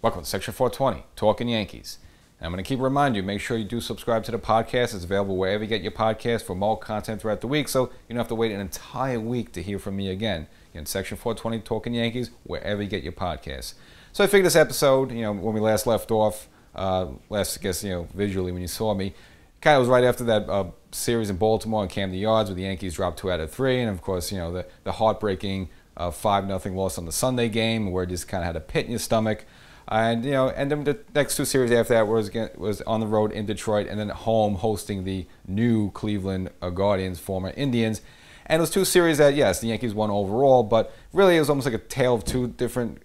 Welcome to Section 420, Talkin Yankees. And I'm going to keep reminding you, make sure you do subscribe to the podcast. It's available wherever you get your podcast for more content throughout the week, so you don't have to wait an entire week to hear from me again. Again, Section 420, Talkin Yankees, wherever you get your podcasts. So I figured this episode, when we last left off, visually when you saw me, kind of was right after that series in Baltimore and Camden Yards where the Yankees dropped 2 out of 3, and of course, the heartbreaking 5-0 loss on the Sunday game where it just kind of had a pit in your stomach. And then the next 2 series after that was on the road in Detroit and then at home hosting the new Cleveland Guardians, former Indians. And those 2 series that, yes, the Yankees won overall, but really it was almost like a tale of 2 different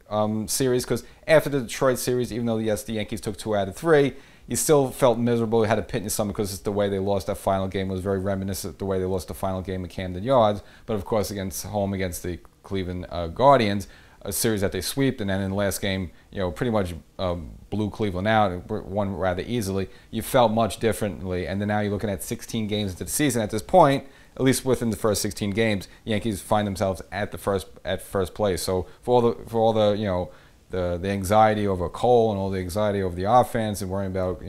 series, because after the Detroit series, even though, yes, the Yankees took 2 out of 3, you still felt miserable. You had a pit in your stomach because it's the way they lost that final game. It was very reminiscent of the way they lost the final game at Camden Yards, but of course against the Cleveland Guardians, a series that they swept, and then in the last game, pretty much blew Cleveland out, won rather easily. You felt much differently, and then now you're looking at 16 games into the season. At this point, at least within the first 16 games, Yankees find themselves at first place. So for all the anxiety over Cole and all the anxiety over the offense and worrying about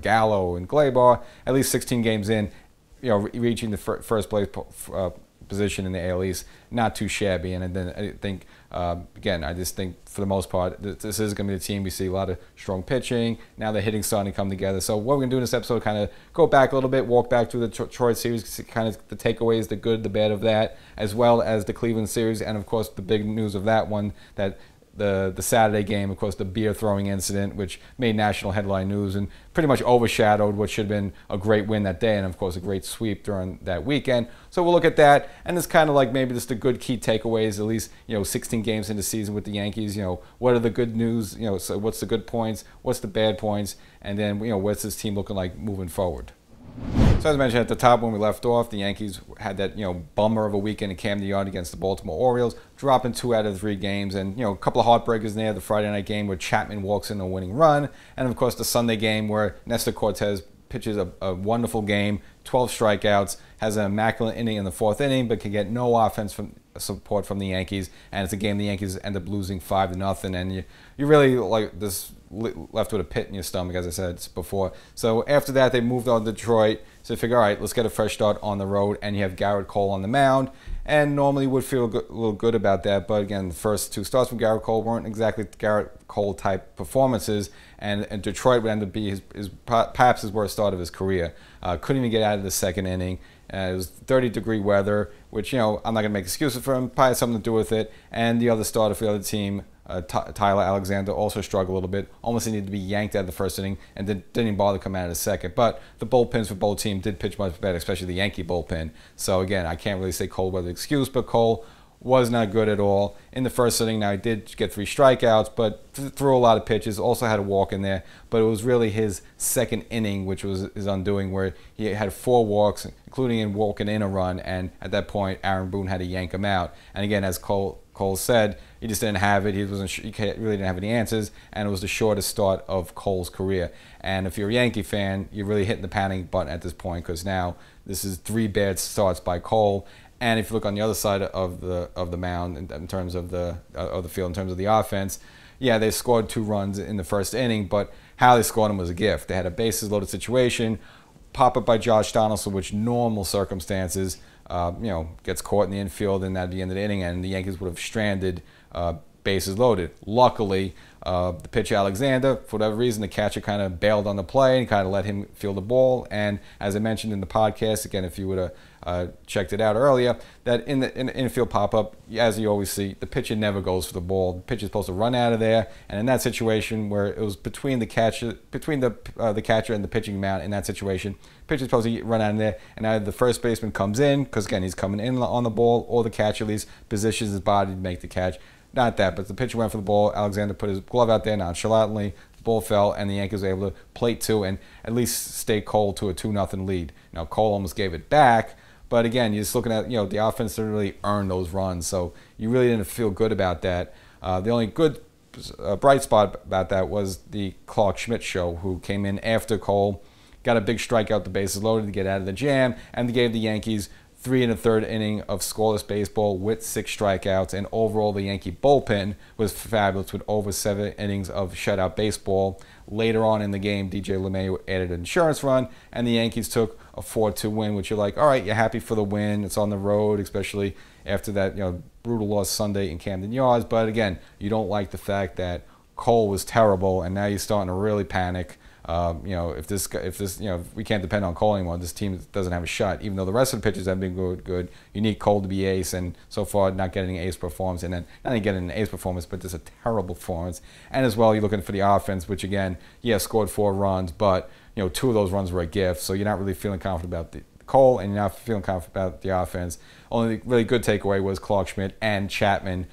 Gallo and Gleyber, at least 16 games in, reaching the first place position in the AL East, not too shabby. And then I think, I just think for the most part, this is going to be a team. We see a lot of strong pitching. Now the hitting's starting to come together. So what we're going to do in this episode, kind of go back a little bit, walk back through the Detroit series, kind of the takeaways, the good, the bad of that, as well as the Cleveland series. And of course, the big news of that one, that the Saturday game, of course, the beer throwing incident, which made national headline news and pretty much overshadowed what should have been a great win that day, and of course a great sweep during that weekend. So we'll look at that, and it's kind of like maybe just the good key takeaways, at least 16 games into the season with the Yankees. What are the good news? So what's the good points? What's the bad points? And then what's this team looking like moving forward? So as I mentioned at the top when we left off, the Yankees had that bummer of a weekend in Camden Yards against the Baltimore Orioles, dropping 2 out of 3 games, and a couple of heartbreakers there. The Friday night game where Chapman walks in a winning run, and of course the Sunday game where Nestor Cortes pitches a wonderful game, 12 strikeouts, has an immaculate inning in the 4th inning, but can get no offense support from the Yankees, and it's a game the Yankees end up losing 5-0, and you really like this left with a pit in your stomach, as I said before. So after that, they moved on to Detroit. So they figure, all right, let's get a fresh start on the road, and you have Garrett Cole on the mound, and normally would feel a little good about that, but again, the first 2 starts from Garrett Cole weren't exactly Garrett Cole type performances, and Detroit would end up being perhaps his worst start of his career. Couldn't even get out of the 2nd inning. It was 30-degree weather, which I'm not going to make excuses for him. Probably had something to do with it. And the other starter for the other team, Tyler Alexander, also struggled a little bit. Almost needed to be yanked out of the 1st inning, and didn't even bother to come out of the 2nd. But the bullpens for both teams did pitch much better, especially the Yankee bullpen. So again, I can't really say Cole was an excuse, but Cole was not good at all in the 1st inning. Now, he did get 3 strikeouts, but threw a lot of pitches, also had a walk in there, but it was really his 2nd inning which was his undoing, where he had 4 walks, including in walking in a run, and at that point Aaron Boone had to yank him out. And again, as Cole said, he just didn't have it. He really didn't have any answers, and it was the shortest start of Cole's career. And if you're a Yankee fan, you're really hitting the panic button at this point, because now this is 3 bad starts by Cole. And if you look on the other side of the mound, in terms of the field, in terms of the offense, yeah, they scored 2 runs in the 1st inning, but how they scored them was a gift. They had a bases loaded situation, pop up by Josh Donaldson, which normal circumstances, gets caught in the infield, and that'd be the end of the inning, and the Yankees would have stranded bases loaded. Luckily, the pitcher Alexander, for whatever reason, the catcher kind of bailed on the play and kind of let him field the ball. And as I mentioned in the podcast, again, if you would have checked it out earlier, that in the infield pop-up, as you always see, the pitcher never goes for the ball. The pitcher's supposed to run out of there, and in that situation where it was between the catcher and the pitching mound, in that situation, the pitcher's supposed to run out of there, and either the first baseman comes in, because again, he's coming in on the ball, or the catcher at least positions his body to make the catch. Not that, but the pitcher went for the ball. Alexander put his glove out there nonchalantly. The ball fell, and the Yankees were able to plate 2 and at least stay Cole to a 2-0 lead. Now, Cole almost gave it back, but again, you're just looking at, the offense didn't really earn those runs, so you really didn't feel good about that. The only good bright spot about that was the Clark Schmidt show, who came in after Cole, got a big strikeout, the bases loaded to get out of the jam, and gave the Yankees 3 1/3 inning of scoreless baseball with 6 strikeouts, and overall the Yankee bullpen was fabulous with over 7 innings of shutout baseball. Later on in the game, DJ LeMahieu added an insurance run, and the Yankees took a 4-2 win, which you're like, all right, you're happy for the win. It's on the road, especially after that brutal loss Sunday in Camden Yards. But again, you don't like the fact that Cole was terrible, and now you're starting to really panic. If we can't depend on Cole anymore, this team doesn't have a shot. Even though the rest of the pitchers have been good, you need Cole to be ace, and so far not getting an ace performance, and then not only getting an ace performance, but just a terrible performance. And as well, you're looking for the offense, which again, scored 4 runs, but 2 of those runs were a gift, so you're not really feeling confident about the Cole, and you're not feeling confident about the offense. Only really good takeaway was Clark Schmidt and Chapman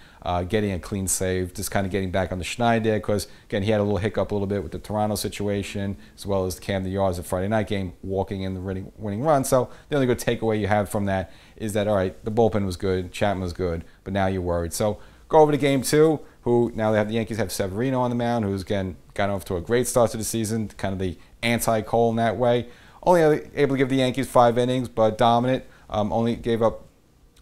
getting a clean save, just kind of getting back on the schneid there, because again, he had a little hiccup a little bit with the Toronto situation, as well as the Camden Yards, the Friday night game, walking in the winning run. So the only good takeaway you have from that is that, all right, the bullpen was good, Chapman was good, but now you're worried. So go over to game 2, who now the Yankees have Severino on the mound, who's again got off to a great start to the season, kind of the anti-Cole in that way. Only able to give the Yankees 5 innings, but dominant. Only gave up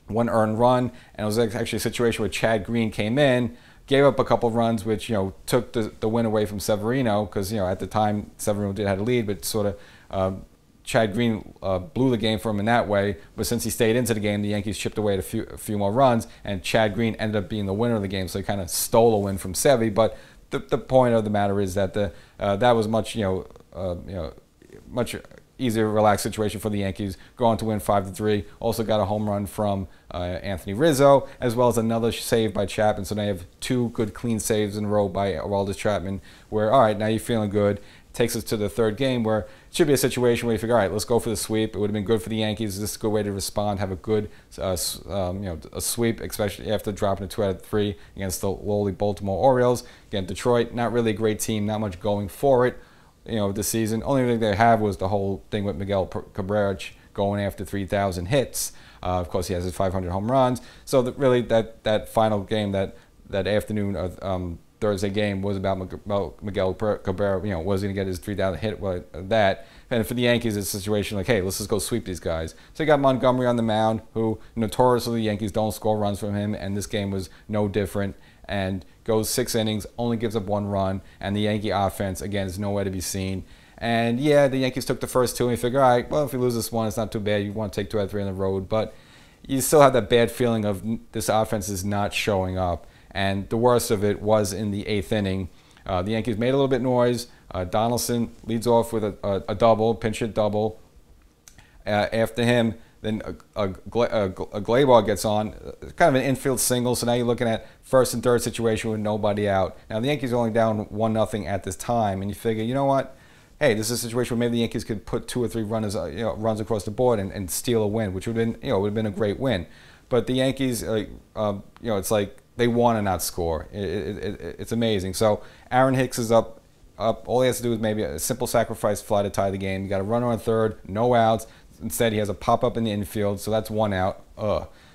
1 earned run, and it was actually a situation where Chad Green came in, gave up a couple of runs, which took the win away from Severino, because at the time Severino did have a lead, but sort of Chad Green blew the game for him in that way. But since he stayed into the game, the Yankees chipped away at a few more runs, and Chad Green ended up being the winner of the game, so he kind of stole a win from Sevy. But the point of the matter is that that was much much easier, relaxed situation for the Yankees, going to win 5-3. Also got a home run from Anthony Rizzo, as well as another save by Chapman. So now you have 2 good clean saves in a row by Aroldis Chapman, where, all right, now you're feeling good. Takes us to the 3rd game, where it should be a situation where you figure, all right, let's go for the sweep. It would have been good for the Yankees. This is a good way to respond, have a good a sweep, especially after dropping a 2 out of 3 against the lowly Baltimore Orioles. Again, Detroit, not really a great team, not much going for it. This season. Only thing they have was the whole thing with Miguel Cabrera going after 3,000 hits. Of course, he has his 500 home runs. So really, that final game, that afternoon Thursday game, was about Miguel Cabrera. Was he going to get his 3,000 hit? Well, that. And for the Yankees, it's a situation like, hey, let's just go sweep these guys. So you got Montgomery on the mound, who notoriously the Yankees don't score runs from him, and this game was no different. And goes 6 innings, only gives up 1 run, and the Yankee offense, again, is nowhere to be seen. And yeah, the Yankees took the first 2, and you figure, all right, well, if you lose this one, it's not too bad. You want to take 2 out of 3 on the road, but you still have that bad feeling of this offense is not showing up. And the worst of it was in the 8th inning. The Yankees made a little bit noise. Donaldson leads off with a double, pinch hit double. After him, then a Gleyber gets on, kind of an infield single, so now you're looking at 1st and 3rd situation with nobody out. Now, the Yankees are only down 1-0 at this time, and you figure, you know what? Hey, this is a situation where maybe the Yankees could put 2 or 3 runs across the board and steal a win, which would have been, would have been a great win. But the Yankees, it's like they want to not score. It's amazing. So Aaron Hicks is up. All he has to do is maybe a simple sacrifice fly to tie the game. You got a runner on 3rd, no outs. Instead, he has a pop-up in the infield, so that's 1 out.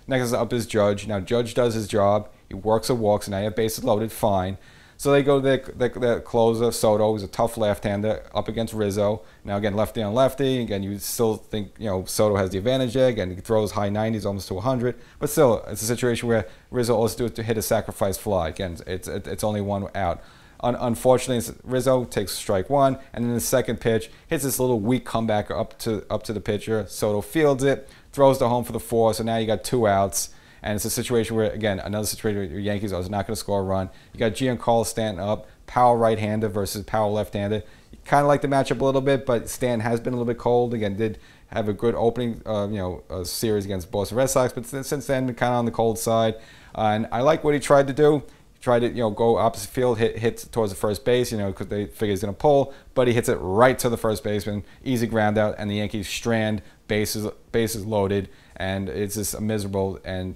Next is up is Judge. Now, Judge does his job. He works or walks, and now you have bases loaded, fine. So they go to their closer, Soto, who's a tough left-hander, up against Rizzo. Now, again, lefty on lefty. Again, you still think, Soto has the advantage there. Again, he throws high 90s, almost to 100. But still, it's a situation where Rizzo also do it to hit a sacrifice fly. Again, it's only 1 out. Unfortunately, Rizzo takes strike 1, and then the 2nd pitch hits this little weak comeback up to the pitcher. Soto fields it, throws the home for the 4, so now you got 2 outs. And it's a situation where, again, another situation where your Yankees are not going to score a run. You got Giancarlo Stanton up, power right-hander versus power left-hander. You kind of like the matchup a little bit, but Stanton has been a little bit cold. Again, did have a good opening, series against Boston Red Sox, but since then, been kind of on the cold side. And I like what he tried to do. Tried to go opposite field, hit towards the first base, because they figure he's going to pull, but he hits it right to the first baseman, easy ground out, and the Yankees strand, bases loaded, and it's just miserable. And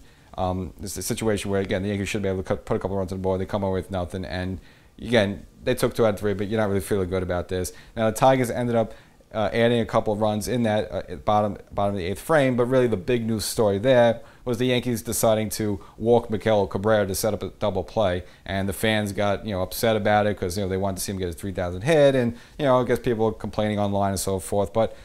it's a situation where, again, the Yankees should be able to put a couple runs on the board. They come away with nothing, and again, they took 2 out of 3, but you're not really feeling good about this. Now the Tigers ended up adding a couple of runs in that bottom of the 8th frame, but really the big news story there was the Yankees deciding to walk Miguel Cabrera to set up a double play, and the fans got upset about it because they wanted to see him get his 3,000 hit, and I guess people were complaining online and so forth. But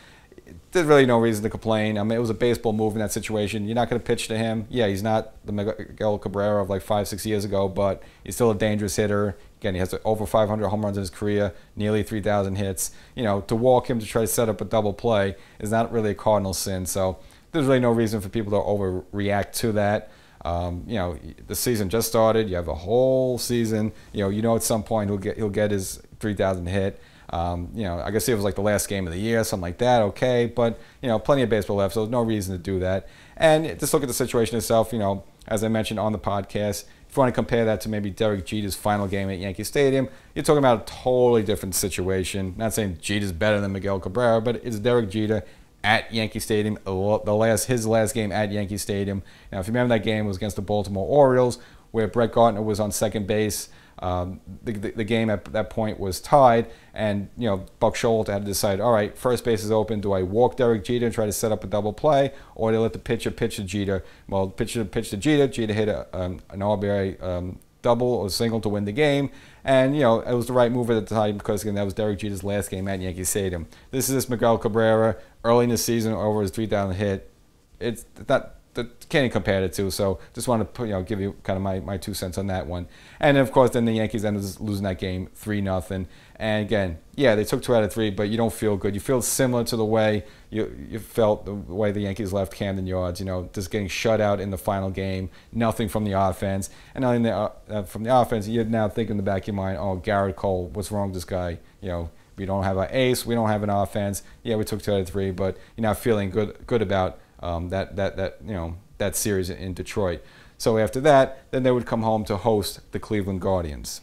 there's really no reason to complain. I mean, it was a baseball move in that situation. You're not going to pitch to him. Yeah, he's not the Miguel Cabrera of like 5-6 years ago, but he's still a dangerous hitter. Again, he has over 500 home runs in his career, nearly 3,000 hits. You know, to walk him to try to set up a double play is not really a cardinal sin. So there's really no reason for people to overreact to that. You know, the season just started. You have a whole season. You know, at some point he'll get his 3,000 hit. You know, I guess it was like the last game of the year, something like that. Okay, but you know, plenty of baseball left, so there's no reason to do that. And just look at the situation itself. You know, as I mentioned on the podcast, if you want to compare that to maybe Derek Jeter's final game at Yankee Stadium, you're talking about a totally different situation. Not saying Jeter's better than Miguel Cabrera, but it's Derek Jeter at Yankee Stadium, his last game at Yankee Stadium. Now, if you remember, that game was against the Baltimore Orioles, where Brett Gardner was on second base. The game at that point was tied, and you know, Buck Showalter had to decide, all right, first base is open. Do I walk Derek Jeter and try to set up a double play, or do I let the pitcher pitch to Jeter? Well, the pitcher pitched to Jeter. Jeter hit an RBI double or single to win the game, and you know, it was the right move at the time because again, that was Derek Jeter's last game at Yankee Stadium. This is Miguel Cabrera early in the season over his 3,000 hit. It's not. Can't even compare the two, so just want to give you kind of my 2 cents on that one. And of course, then the Yankees ended up losing that game 3-0. And again, yeah, they took 2 out of 3, but you don't feel good. You feel similar to the way you felt the way the Yankees left Camden Yards. You know, just getting shut out in the final game, nothing from the offense, and not only from the offense, you're now thinking in the back of your mind, oh, Garrett Cole, what's wrong with this guy? You know, we don't have an ace, we don't have an offense. Yeah, we took 2 out of 3, but you're not feeling good about that series in Detroit. So after that, then they would come home to host the Cleveland Guardians.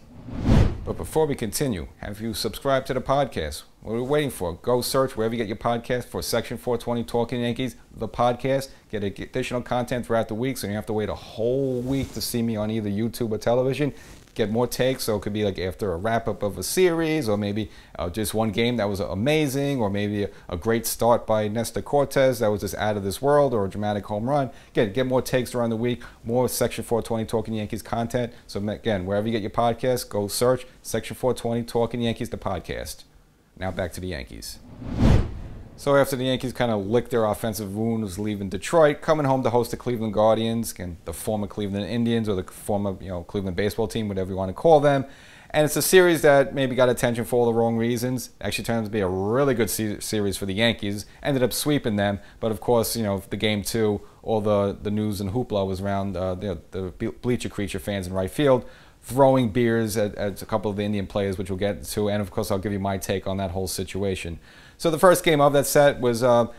But before we continue, have you subscribed to the podcast? What are we waiting for? Go search wherever you get your podcast for Section 420 Talkin Yankees, the podcast. Get additional content throughout the week, so you don't have to wait a whole week to see me on either YouTube or television. Get more takes, so it could be like after a wrap-up of a series, or maybe just one game that was amazing, or maybe a great start by Nestor Cortez that was just out of this world, or a dramatic home run. Again, get more takes around the week, more Section 420 Talkin Yankees content. So again, wherever you get your podcast, go search Section 420 Talkin Yankees, the podcast. Now back to the Yankees. So after the Yankees kind of licked their offensive wounds leaving Detroit, coming home to host the Cleveland Guardians, and the former Cleveland Indians, or the former Cleveland baseball team, whatever you want to call them. And it's a series that maybe got attention for all the wrong reasons. Actually turned out to be a really good series for the Yankees. Ended up sweeping them, but of course, the game 2, all the news and hoopla was around the bleacher creature fans in right field, throwing beers at a couple of the Indian players, which we'll get to, and of course I'll give you my take on that whole situation. So the first game of that set was a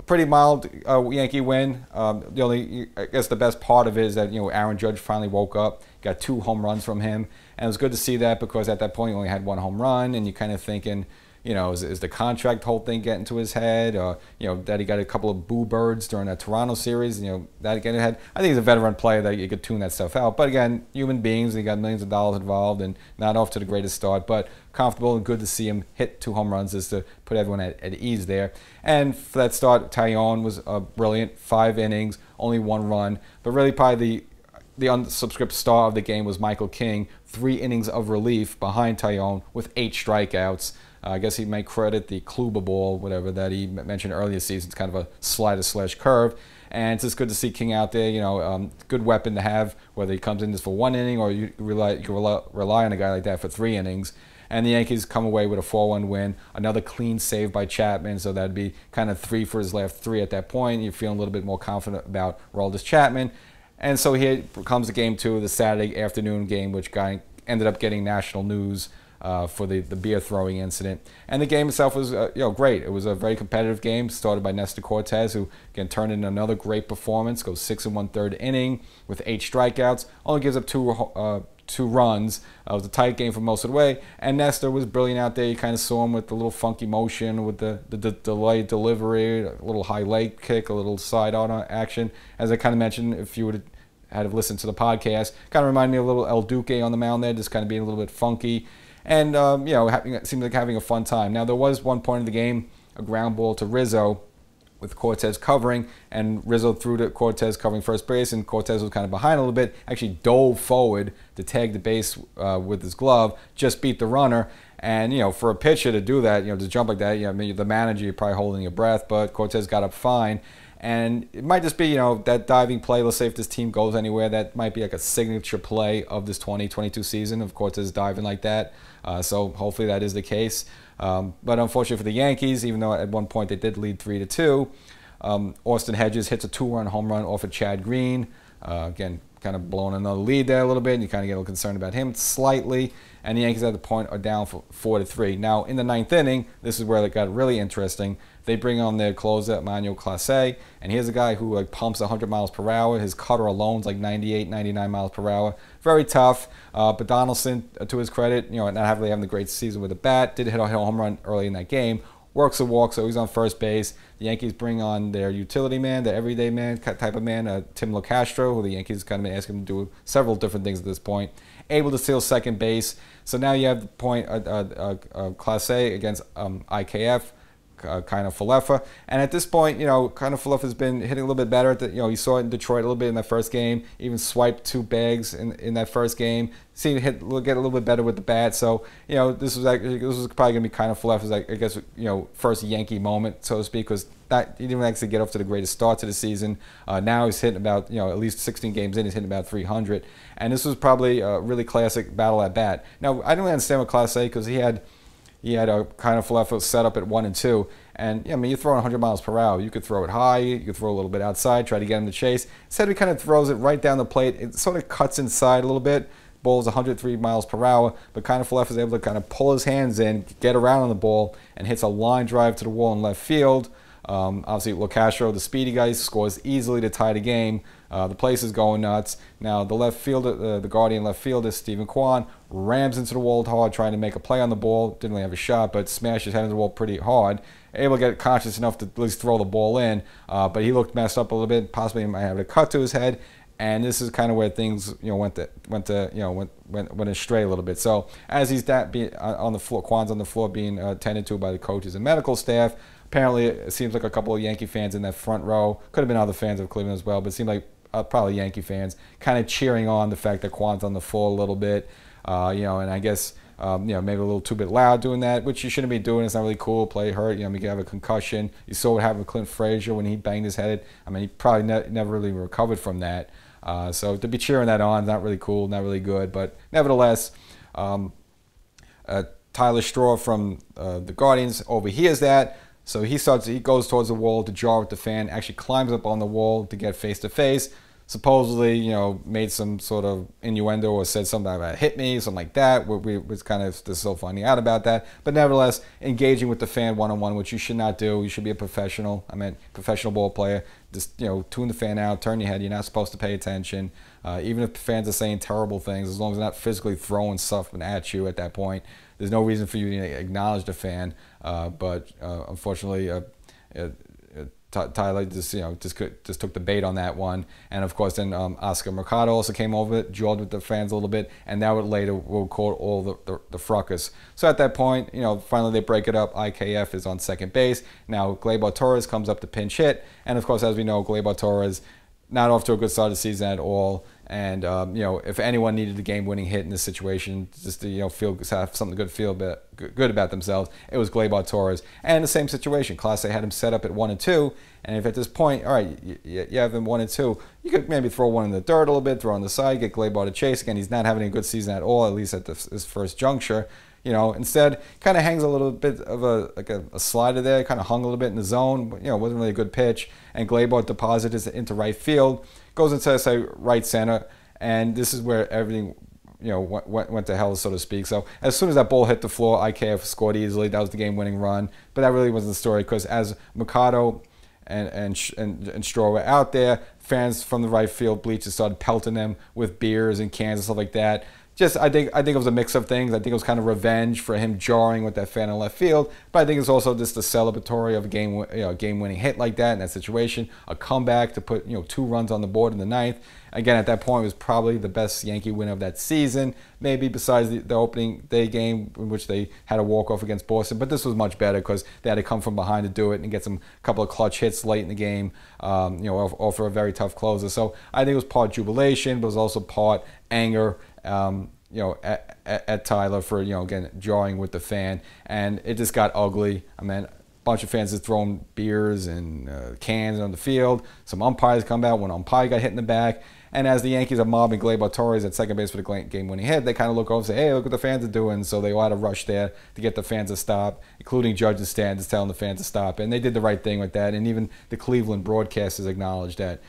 pretty mild Yankee win. I guess the best part of it is that Aaron Judge finally woke up, got 2 home runs from him, and it was good to see that because at that point he only had 1 home run, and you're kind of thinking, is the contract whole thing getting to his head? Or, that he got a couple of boo birds during that Toronto series, that again had. I think he's a veteran player that you could tune that stuff out. But again, human beings, he got millions of dollars involved and not off to the greatest start, but comfortable and good to see him hit 2 home runs just to put everyone at ease there. And for that start, Taillon was brilliant, 5 innings, only 1 run, but really probably the unsubscribed star of the game was Michael King, 3 innings of relief behind Taillon with 8 strikeouts. I guess he might credit the Kluber ball, whatever, that he mentioned earlier this season. It's kind of a slider/curve. And it's just good to see King out there, good weapon to have, whether he comes in just for 1 inning or you can rely on a guy like that for 3 innings. And the Yankees come away with a 4-1 win. Another clean save by Chapman, so that'd be kind of 3 for his last 3 at that point. You're feeling a little bit more confident about Aroldis Chapman. And so here comes the game 2, the Saturday afternoon game, which ended up getting national news for the beer throwing incident. And the game itself was great. It was a very competitive game, started by Nestor Cortez, who again turned in another great performance, goes 6 1/3 inning with 8 strikeouts, only gives up 2 runs. It was a tight game for most of the way, and Nestor was brilliant out there. You kind of saw him with the little funky motion, with the delayed delivery, a little high leg kick, a little side on action. As I kind of mentioned, if you would have listened to the podcast, kind of reminded me of a little El Duque on the mound there, just kind of being a little bit funky. And, seemed like having a fun time. Now, there was one point in the game, a ground ball to Rizzo, with Cortez covering, and Rizzo threw to Cortez covering first base, and Cortez was kind of behind a little bit, actually dove forward to tag the base with his glove, just beat the runner. And, for a pitcher to do that, to jump like that, I mean, the manager, you're probably holding your breath, but Cortez got up fine. And it might just be, that diving play. Let's say if this team goes anywhere, that might be like a signature play of this 2022 season, of Cortez diving like that. So hopefully that is the case. But unfortunately for the Yankees, even though at one point they did lead 3-2, Austin Hedges hits a 2-run home run off of Chad Green. Again, kind of blowing another lead there a little bit, and you kind of get a little concerned about him slightly. And the Yankees at the point are down for 4-3. Now, in the ninth inning, this is where it got really interesting. They bring on their closer, Manuel Clase, and here's a guy who pumps 100 miles per hour. His cutter alone is like 98, 99 miles per hour. Very tough. But Donaldson, to his credit, not really having the great season with the bat, did hit a home run early in that game. Works a walk, so he's on first base. The Yankees bring on their utility man, their everyday man type of man, Tim LoCastro, who the Yankees kind of been asking him to do several different things at this point. Able to steal second base. So now you have the point Class A against IKF, kind of Falefa. And at this point, kind of Falefa has been hitting a little bit better. You saw it in Detroit a little bit in that first game. Even swiped 2 bags in that first game. Seemed to get a little bit better with the bat. So this was probably going to be kind of Falefa's, I guess, first Yankee moment, so to speak, because he didn't actually get off to the greatest start to the season. Now he's hitting about, at least 16 games in, he's hitting about 300. And this was probably a really classic battle at bat. Now, I don't understand with Class A because he had a kind of Falefa set up at 1 and 2. And, I mean, you're throwing 100 miles per hour. You could throw it high. You could throw a little bit outside, try to get him to chase. Instead, he kind of throws it right down the plate. It sort of cuts inside a little bit. Ball's 103 miles per hour, but kind of Falefa is able to kind of pull his hands in, get around on the ball, and hits a line drive to the wall in left field. Obviously, LoCastro, the speedy guy, scores easily to tie the game. The place is going nuts. Now, the left fielder, the guardian left fielder, Stephen Kwan, rams into the wall hard, trying to make a play on the ball. Didn't really have a shot, but smashed his head into the wall pretty hard. Able to get conscious enough to at least throw the ball in, but he looked messed up a little bit. Possibly might have a cut to his head. And this is kind of where things, went astray a little bit. So as he's on the floor, Kwan's on the floor being attended to by the coaches and medical staff. Apparently, it seems like a couple of Yankee fans in that front row. Could have been other fans of Cleveland as well, but it seemed like probably Yankee fans kind of cheering on the fact that Kwan's on the floor a little bit. And I guess maybe a little too bit loud doing that, which you shouldn't be doing. It's not really cool. Play hurt. You could have a concussion. You saw what happened with Clint Frazier when he banged his head. I mean, he probably never really recovered from that. So to be cheering that on, not really cool, not really good. But nevertheless, Tyler Straw from the Guardians overhears that. So he goes towards the wall to jar with the fan, actually climbs up on the wall to get face to face. Supposedly, made some sort of innuendo or said something about hit me, something like that. We was kind of still finding out about that. But nevertheless, engaging with the fan one-on-one, which you should not do. You should be a professional. I mean, professional ball player. Just, tune the fan out, turn your head. You're not supposed to pay attention. Even if fans are saying terrible things, as long as they're not physically throwing stuff at you at that point, there's no reason for you to acknowledge the fan. But unfortunately, Tyler just took the bait on that one, and of course then Oscar Mercado also came over, jawed with the fans a little bit, and that would later will cause all the fracas. So at that point, finally they break it up. IKF is on second base. Now Gleyber Torres comes up to pinch hit, and of course, as we know, Gleyber Torres not off to a good start of the season at all. And if anyone needed a game-winning hit in this situation, just to have something good about themselves, it was Gleyber Torres. And in the same situation, Clase had him set up at 1 and 2. And if at this point, all right, you have him 1 and 2, you could maybe throw one in the dirt a little bit, throw on the side, get Gleyber to chase. Again, he's not having a good season at all, at least at his first juncture. Instead, kind of hangs a little bit of a slider there, kind of hung a little bit in the zone, but wasn't really a good pitch. And Gleyber deposited it into right field, goes into, say, right center, and this is where everything, went to hell, so to speak. So as soon as that ball hit the floor, IKF scored easily. That was the game-winning run. But that really wasn't the story, because as Mercado and Straw were out there, fans from the right field bleachers started pelting them with beers and cans and stuff like that. just I think it was a mix of things. I think it was kind of revenge for him jarring with that fan in left field, but I think it's also just the celebratory of a game-winning hit like that in that situation, a comeback to put 2 runs on the board in the ninth. Again, at that point, it was probably the best Yankee win of that season, maybe besides the opening day game in which they had a walk-off against Boston. But this was much better because they had to come from behind to do it and get some couple of clutch hits late in the game, off for a very tough closer. So I think it was part jubilation, but it was also part anger, at Tyler for, again, jarring with the fan. And it just got ugly. I mean, bunch of fans just throwing beers and cans on the field. Some umpires come out. One umpire got hit in the back. And as the Yankees are mobbing Gleyber Torres at second base for the game-winning hit, they kind of look over and say, hey, look what the fans are doing. So they all had to rush there to get the fans to stop, including Judge and Stanton telling the fans to stop. And they did the right thing with that. And even the Cleveland broadcasters acknowledged that,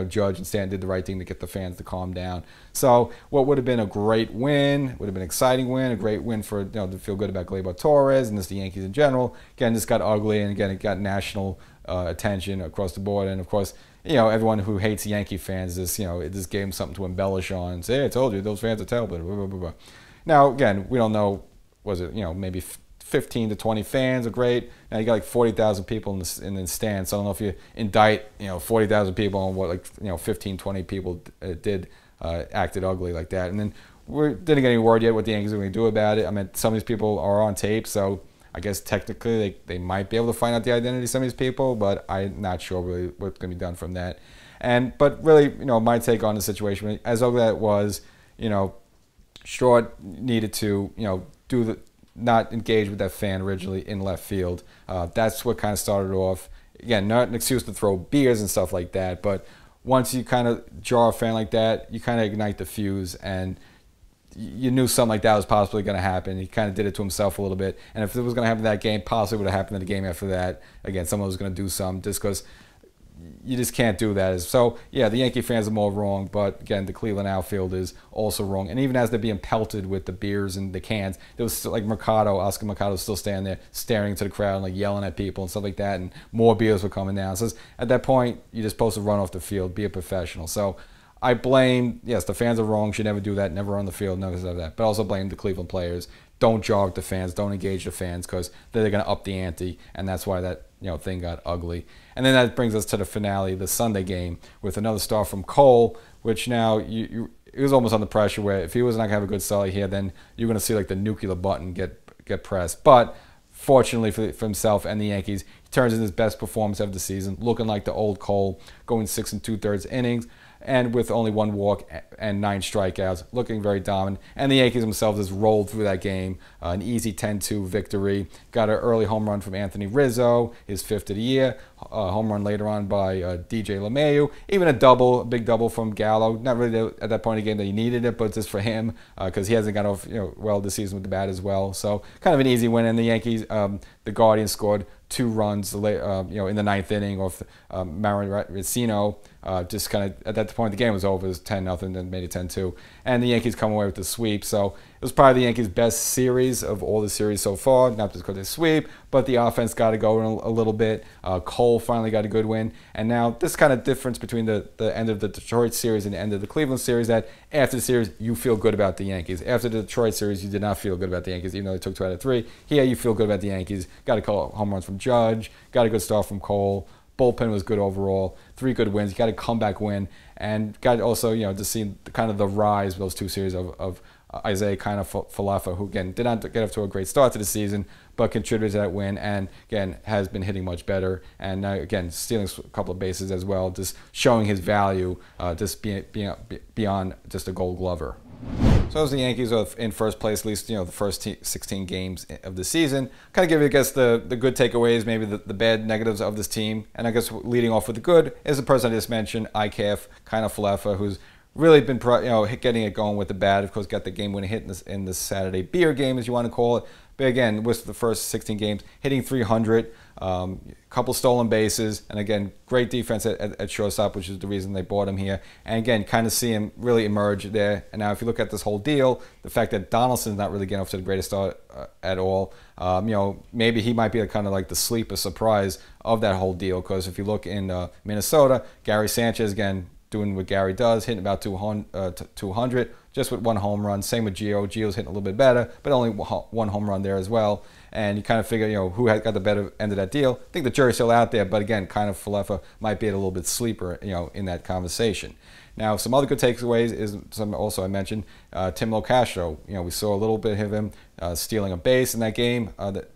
Judge and Stanton did the right thing to get the fans to calm down. So what would have been a great win, would have been an exciting win, a great win for, to feel good about Gleyber Torres and just the Yankees in general. Again, this got ugly, and again, it got national attention across the board. And of course, everyone who hates Yankee fans, it just gave them something to embellish on and say, hey, I told you, those fans are terrible, blah, blah, blah, blah. Now, again, we don't know, was it, maybe 15 to 20 fans are great. Now you got like 40,000 people in the stands. So I don't know if you indict, 40,000 people on what, 15, 20 people acted ugly like that. And then we didn't get any word yet what the Yankees are going to do about it. I mean, some of these people are on tape, so I guess technically they might be able to find out the identity of some of these people, but I'm not sure really what's going to be done from that. But really, my take on the situation, as ugly as it was, Straw needed to, not engage with that fan originally in left field. That's what kind of started off. Again, not an excuse to throw beers and stuff like that, but once you kind of jar a fan like that, you kind of ignite the fuse, and you knew something like that was possibly going to happen. He kind of did it to himself a little bit. And if it was going to happen in that game, possibly would have happened in the game after that. Again, someone was going to do something just because you just can't do that. So, yeah, the Yankee fans are more wrong, but again, the Cleveland outfield is also wrong. And even as they're being pelted with the beers and the cans, there was still, like Oscar Mercado was still standing there staring to the crowd and like yelling at people and stuff like that, and more beers were coming down. So at that point, you're just supposed to run off the field, be a professional. So I blame, yes, the fans are wrong, should never do that, never on the field, none of that. But also blame the Cleveland players. Don't jog the fans, don't engage the fans, because they're going to up the ante, and that's why that thing got ugly. And then that brings us to the finale, the Sunday game, with another start from Cole, which now it was almost under pressure where if he was not going to have a good start here, then you're going to see like the nuclear button get pressed. But fortunately for himself and the Yankees, he turns in his best performance of the season, looking like the old Cole, going 6 2/3 innings, and with only 1 walk and 9 strikeouts, looking very dominant. And the Yankees themselves just rolled through that game, an easy 10-2 victory. Got an early home run from Anthony Rizzo, his 5th of the year. Home run later on by DJ LeMahieu. Even a big double from Gallo. Not really at that point in the game that he needed it, but just for him because he hasn't got off well this season with the bat as well. So kind of an easy win. And the Yankees, the Guardians scored 2 runs in the 9th inning off Marin Racino. Just kind of at that point the game was over. It was 10-0, then made it 10-2, and the Yankees come away with the sweep. So it was probably the Yankees' best series of all the series so far. Not just because they sweep, but the offense got to go a little bit. Cole finally got a good win, and now this kind of difference between the end of the Detroit series and the end of the Cleveland series, that after the series you feel good about the Yankees. After the Detroit series you did not feel good about the Yankees, even though they took 2 out of 3. Here you feel good about the Yankees. Got a call home runs from Judge. Got a good start from Cole. Bullpen was good overall. 3 good wins. You got a comeback win, and got also to see kind of the rise of those 2 series of Isaiah kind of Falefa, who again did not get off to a great start to the season, but contributed to that win, and again has been hitting much better, and now again stealing a couple of bases as well, just showing his value, just beyond just a Gold Glover. So as the Yankees are in first place, at least the first 16 games of the season, kind of give you, I guess, the good takeaways, maybe the bad negatives of this team. And I guess leading off with the good is the person I just mentioned, ICAF, kind of Falefa, who's really been getting it going with the bat. Of course, got the game-winning hit in the Saturday beer game, as you want to call it. But again, with the first 16 games, hitting 300, couple stolen bases, and again, great defense at shortstop, which is the reason they bought him here. And again, kind of see him really emerge there. And now if you look at this whole deal, the fact that Donaldson's not really getting off to the greatest start at all, maybe he might be kind of like the sleeper surprise of that whole deal. Because if you look in Minnesota, Gary Sanchez, again, doing what Gary does, hitting about 200, just with one home run. Same with Gio. Gio's hitting a little bit better, but only one home run there as well. And you kind of figure, who had got the better end of that deal. I think the jury's still out there, but again, kind of Falefa might be a little bit sleeper, in that conversation. Now, some other good takeaways is some also I mentioned Tim Locastro. We saw a little bit of him stealing a base in that game.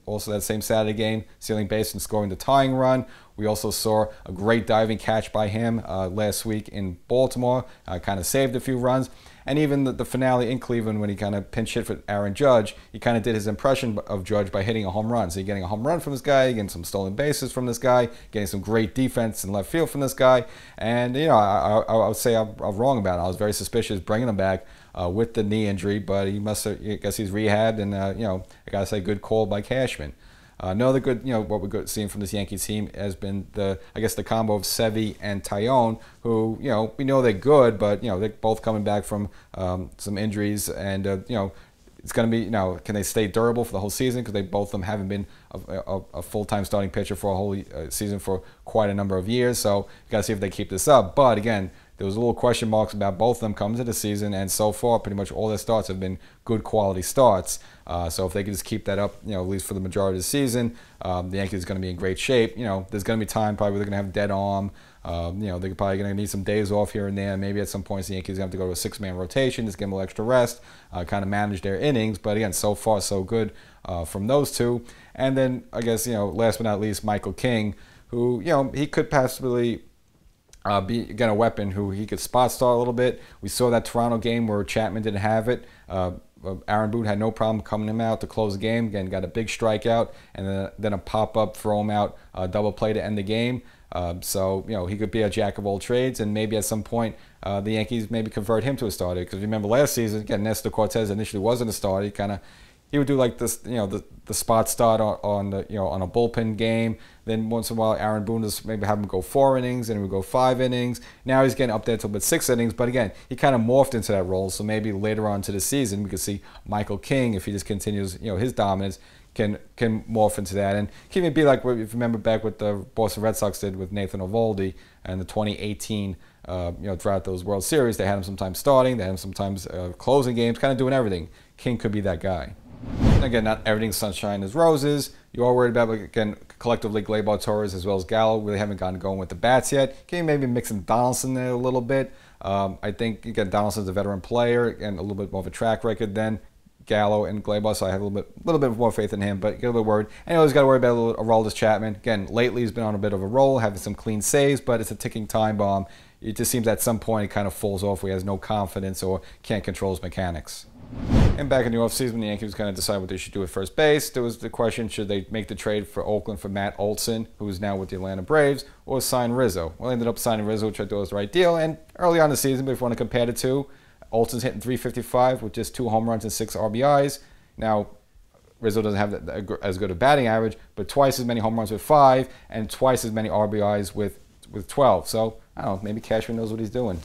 Also that same Saturday game, stealing base and scoring the tying run. We also saw a great diving catch by him last week in Baltimore. Kind of saved a few runs. And even the finale in Cleveland, when he kind of pinch hit for Aaron Judge, he kind of did his impression of Judge by hitting a home run. So you're getting a home run from this guy, getting some stolen bases from this guy, getting some great defense in left field from this guy. And, I would say I'm wrong about it. I was very suspicious bringing him back with the knee injury, but he must have, I guess he's rehabbed, and, I got to say, good call by Cashman. Another good, what we're seeing from this Yankee team has been the combo of Sevy and Tyone, who, we know they're good, but, they're both coming back from some injuries, and, it's going to be, can they stay durable for the whole season? Because both of them haven't been a full-time starting pitcher for a whole season for quite a number of years, so you got to see if they keep this up. But again, there was a little question marks about both of them coming to the season, and so far, pretty much all their starts have been good quality starts. So if they can just keep that up, at least for the majority of the season, the Yankees are going to be in great shape. There's going to be time probably where they're going to have dead arm. They're probably going to need some days off here and there. Maybe at some points the Yankees are going to have to go to a six-man rotation, just give them a little extra rest, kind of manage their innings. But again, so far so good from those two. And then I guess, last but not least, Michael King, who, he could possibly be again a weapon who he could spot start a little bit. We saw that Toronto game where Chapman didn't have it. Aaron Boone had no problem coming him out to close the game. Again, got a big strikeout, and then a pop-up, throw him out, double play to end the game. So, he could be a jack of all trades, and maybe at some point the Yankees maybe convert him to a starter. Because remember last season, again, Nestor Cortez initially wasn't a starter. He would do like this, the spot start on a bullpen game. Then once in a while, Aaron Boone just maybe have him go 4 innings, and he would go 5 innings. Now he's getting up there to about 6 innings. But again, he kind of morphed into that role. So maybe later on to the season, we could see Michael King, if he just continues, his dominance, can morph into that. And can even be like, if you remember back what the Boston Red Sox did with Nathan Eovaldi and the 2018, throughout those World Series, they had him sometimes starting, they had him sometimes closing games, kind of doing everything. King could be that guy. Again, not everything sunshine is roses. You are worried about, again, collectively Gleyber Torres as well as Gallo really haven't gotten going with the bats yet. Can you maybe mix in Donaldson there a little bit? I think, again, Donaldson's a veteran player and a little bit more of a track record than Gallo and Gleyber, so I have a little bit more faith in him, but get a little bit worried. And you always got to worry about Aroldis Chapman. Again, lately he's been on a bit of a roll, having some clean saves, but it's a ticking time bomb. It just seems at some point he kind of falls off where he has no confidence or can't control his mechanics. And back in the offseason, when the Yankees kind of decide what they should do at first base, there was the question, should they make the trade for Oakland for Matt Olson, who is now with the Atlanta Braves, or sign Rizzo? Well, they ended up signing Rizzo, which I thought was the right deal. And early on in the season, but if you want to compare the two, Olson's hitting .355 with just 2 home runs and 6 RBIs. Now, Rizzo doesn't have as good a batting average, but twice as many home runs with 5 and twice as many RBIs with 12. So, I don't know, maybe Cashman knows what he's doing.